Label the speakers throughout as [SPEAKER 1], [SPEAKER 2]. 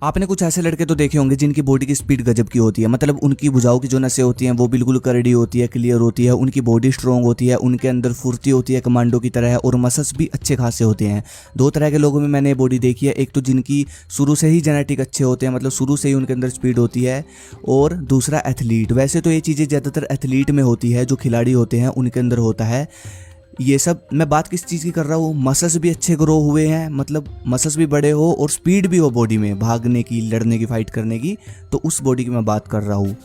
[SPEAKER 1] आपने कुछ ऐसे लड़के तो देखे होंगे जिनकी बॉडी की स्पीड गजब की होती है, मतलब उनकी भुजाओं की जो नसें होती हैं वो बिल्कुल करड़ी होती है, क्लियर होती है, उनकी बॉडी स्ट्रॉन्ग होती है, उनके अंदर फुर्ती होती है कमांडो की तरह, और मसल्स भी अच्छे खासे होते हैं। दो तरह के लोगों में मैंने बॉडी देखी है, एक तो जिनकी शुरू से ही जेनेटिक अच्छे होते हैं, मतलब शुरू से ही उनके अंदर स्पीड होती है, और दूसरा एथलीट। वैसे तो ये चीज़ें ज़्यादातर एथलीट में होती है, जो खिलाड़ी होते हैं उनके अंदर होता है ये सब। मैं बात किस चीज़ की कर रहा हूँ, मसल्स भी अच्छे ग्रो हुए हैं, मतलब मसल्स भी बड़े हो और स्पीड भी हो बॉडी में, भागने की, लड़ने की, फाइट करने की, तो उस बॉडी की मैं बात कर रहा हूँ।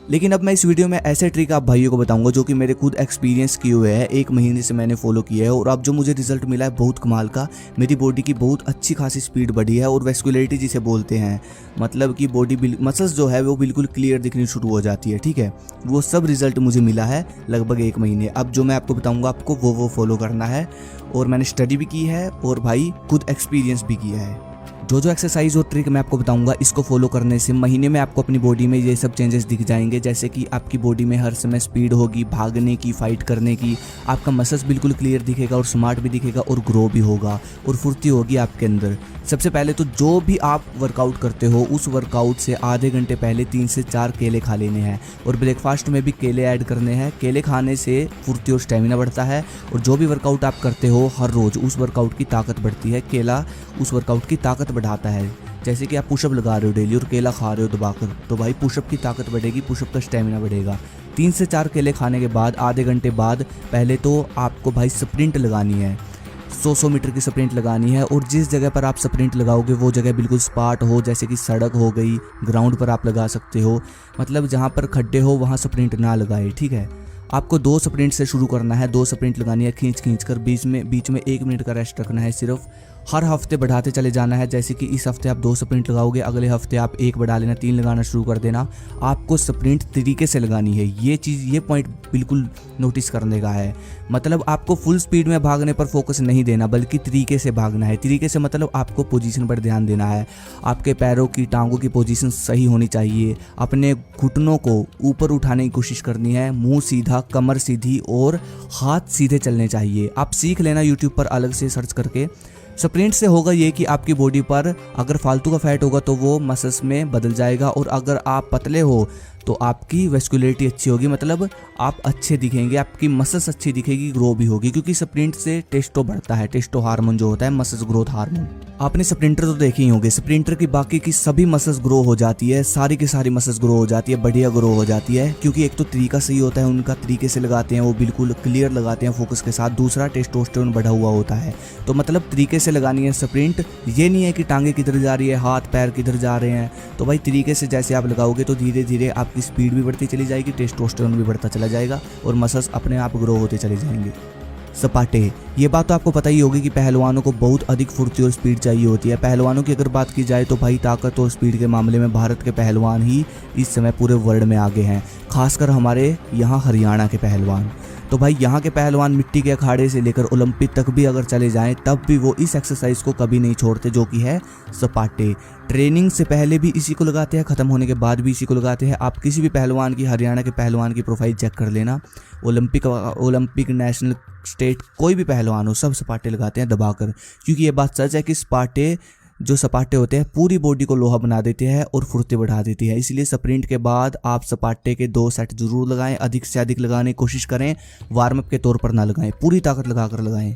[SPEAKER 1] लेकिन अब मैं इस वीडियो में ऐसे ट्रिक आप भाइयों को बताऊंगा जो कि मेरे खुद एक्सपीरियंस किए हुए हैं, 1 महीने से मैंने फॉलो किया है, और अब जो मुझे रिजल्ट मिला है बहुत कमाल का। मेरी बॉडी की बहुत अच्छी खासी स्पीड बढ़ी है, और वेस्कुलरिटी जिसे बोलते हैं, मतलब कि बॉडी मसल्स जो है वो बिल्कुल क्लियर दिखनी शुरू हो जाती है। ठीक है, वो सब रिजल्ट मुझे मिला है लगभग 1 महीने। अब जो मैं आपको बताऊँगा आपको वो फॉलो करना है, और मैंने स्टडी भी की है और भाई खुद एक्सपीरियंस भी किया है। जो एक्सरसाइज और ट्रिक मैं आपको बताऊंगा, इसको फॉलो करने से महीने में आपको अपनी बॉडी में ये सब चेंजेस दिख जाएंगे, जैसे कि आपकी बॉडी में हर समय स्पीड होगी, भागने की, फाइट करने की, आपका मसल्स बिल्कुल क्लियर दिखेगा और स्मार्ट भी दिखेगा, और ग्रो भी होगा, और फुर्ती होगी आपके अंदर। सबसे पहले तो जो भी आप वर्कआउट करते हो उस वर्कआउट से आधे घंटे पहले 3 से 4 केले खा लेने हैं, और ब्रेकफास्ट में भी केले ऐड करने हैं। केले खाने से फुर्ती और स्टेमिना बढ़ता है, और जो भी वर्कआउट आप करते हो हर रोज़ उस वर्कआउट की ताकत बढ़ती है। केला उस वर्कआउट की ताकत बढ़ाता है। जैसे कि आप पुशअप लगा रहे हो डेली और केला खा रहे हो दबाकर, तो भाई पुशअप की ताकत बढ़ेगी, पुशअप का स्टेमिना बढ़ेगा। 3 से 4 केले खाने के बाद आधे घंटे बाद पहले तो आपको भाई स्प्रिंट लगानी है, 100 मीटर की स्प्रिंट लगानी है। और जिस जगह पर आप स्प्रिंट लगाओगे वो जगह बिल्कुल स्पाट हो, जैसे कि सड़क हो गई, ग्राउंड पर आप लगा सकते हो, मतलब जहाँ पर खड्डे हो वहाँ स्प्रिंट ना लगाए। ठीक है, आपको 2 स्प्रिंट से शुरू करना है, 2 स्प्रिंट लगानी है खींच कर, बीच में 1 मिनट का रेस्ट रखना है सिर्फ। हर हफ्ते बढ़ाते चले जाना है, जैसे कि इस हफ्ते आप 2 स्प्रिंट लगाओगे, अगले हफ्ते आप 1 बढ़ा लेना, 3 लगाना शुरू कर देना। आपको स्प्रिंट तरीके से लगानी है, ये पॉइंट बिल्कुल नोटिस करने का है। मतलब आपको फुल स्पीड में भागने पर फोकस नहीं देना, बल्कि तरीके से भागना है। तरीके से मतलब आपको पोजीशन पर ध्यान देना है, आपके पैरों की, टांगों की पोजीशन सही होनी चाहिए, अपने घुटनों को ऊपर उठाने की कोशिश करनी है, मुंह सीधा, कमर सीधी और हाथ सीधे चलने चाहिए। आप सीख लेना यूट्यूब पर अलग से सर्च करके। स्प्रिंट से होगा ये कि आपकी बॉडी पर अगर फालतू का फैट होगा तो वो मसल्स में बदल जाएगा, और अगर आप पतले हो तो आपकी वेस्कुलरिटी अच्छी होगी, मतलब आप अच्छे दिखेंगे, आपकी मसल्स अच्छी दिखेगी, ग्रो भी होगी, क्योंकि स्प्रिंट से टेस्टो बढ़ता है, टेस्टो हार्मोन जो होता है, मसल्स ग्रोथ हार्मोन। आपने स्प्रिंटर तो देखे ही होंगे, स्प्रिंटर की बाकी की सभी मसल्स ग्रो हो जाती है, सारी की सारी मसल्स ग्रो हो जाती है, बढ़िया ग्रो हो जाती है, क्योंकि एक तो तरीका सही होता है उनका, तरीके से लगाते हैं वो, बिल्कुल क्लियर लगाते हैं फोकस के साथ। दूसरा टेस्टोस्टेरोन बढ़ा हुआ होता है, तो मतलब तरीके से लगानी है स्प्रिंट। ये नहीं है कि टांगे किधर जा रही है, हाथ पैर किधर जा रहे हैं, तो भाई तरीके से जैसे आप लगाओगे तो धीरे धीरे आपकी स्पीड भी बढ़ती चली जाएगी, टेस्टोस्टेरोन भी बढ़ता चला जाएगा, और मसल्स अपने आप ग्रो होते चले जाएंगे। सपाटे, ये बात तो आपको पता ही होगी कि पहलवानों को बहुत अधिक फुर्ती और स्पीड चाहिए होती है। पहलवानों की अगर बात की जाए तो भाई ताकत और स्पीड के मामले में भारत के पहलवान ही इस समय पूरे वर्ल्ड में आगे हैं, खासकर हमारे यहाँ हरियाणा के पहलवान। तो भाई यहाँ के पहलवान मिट्टी के अखाड़े से लेकर ओलंपिक तक भी अगर चले जाएं तब भी वो इस एक्सरसाइज को कभी नहीं छोड़ते, जो कि है सपाटे। ट्रेनिंग से पहले भी इसी को लगाते हैं, ख़त्म होने के बाद भी इसी को लगाते हैं। आप किसी भी पहलवान की, हरियाणा के पहलवान की प्रोफाइल चेक कर लेना, ओलंपिक, नेशनल, स्टेट, कोई भी पहलवान हो, सब सपाटे लगाते हैं दबाकर, क्योंकि ये बात सच है कि जो सपाटे होते हैं पूरी बॉडी को लोहा बना देते हैं और फुर्ती बढ़ा देती है। इसलिए स्प्रिंट के बाद आप सपाटे के 2 सेट जरूर लगाएं, अधिक से अधिक लगाने की कोशिश करें, वार्म अप के तौर पर ना लगाएं, पूरी ताकत लगाकर लगाएं।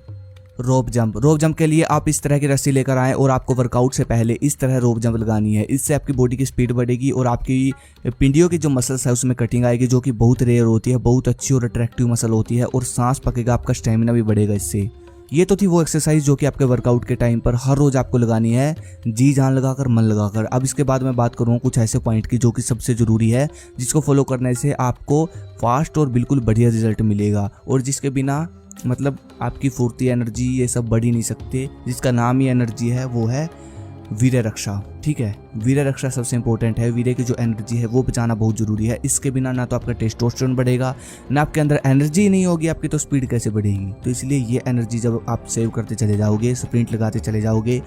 [SPEAKER 1] रोप जंप के लिए आप इस तरह की रस्सी लेकर आएँ, और आपको वर्कआउट से पहले इस तरह रोप जंप लगानी है। इससे आपकी बॉडी की स्पीड बढ़ेगी, और आपकी पिंडियों की जो मसल्स है उसमें कटिंग आएगी, जो कि बहुत रेयर होती है, बहुत अच्छी और अट्रैक्टिव मसल होती है, और सांस पकेगा, आपका स्टेमिना भी बढ़ेगा इससे। ये तो थी वो एक्सरसाइज जो कि आपके वर्कआउट के टाइम पर हर रोज आपको लगानी है, जी जान लगाकर, मन लगाकर। अब इसके बाद मैं बात करूँगा कुछ ऐसे पॉइंट की जो कि सबसे ज़रूरी है, जिसको फॉलो करने से आपको फास्ट और बिल्कुल बढ़िया रिजल्ट मिलेगा, और जिसके बिना मतलब आपकी फुर्ती, एनर्जी, ये सब बढ़ ही नहीं सकते। जिसका नाम ही एनर्जी है वो है वीर्य रक्षा। ठीक है, वीर्य रक्षा सबसे इंपॉर्टेंट है। वीर्य की जो एनर्जी है वो बचाना बहुत ज़रूरी है। इसके बिना ना तो आपका टेस्टोस्टेरोन बढ़ेगा, ना आपके अंदर एनर्जी नहीं होगी आपकी, तो स्पीड कैसे बढ़ेगी। तो इसलिए ये एनर्जी जब आप सेव करते चले जाओगे, स्प्रिंट लगाते चले जाओगे,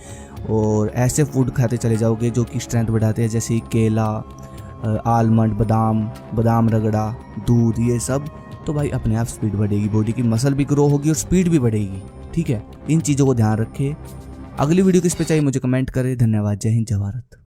[SPEAKER 1] और ऐसे फूड खाते चले जाओगे जो कि स्ट्रेंथ बढ़ाते हैं, जैसे केला, आलमंड, बादाम रगड़ा, दूध, ये सब, तो भाई अपने आप स्पीड बढ़ेगी, बॉडी की मसल भी ग्रो होगी और स्पीड भी बढ़ेगी। ठीक है, इन चीज़ों को ध्यान रखें। अगली वीडियो किस पे चाहिए मुझे कमेंट करें। धन्यवाद। जय हिंद, जय भारत।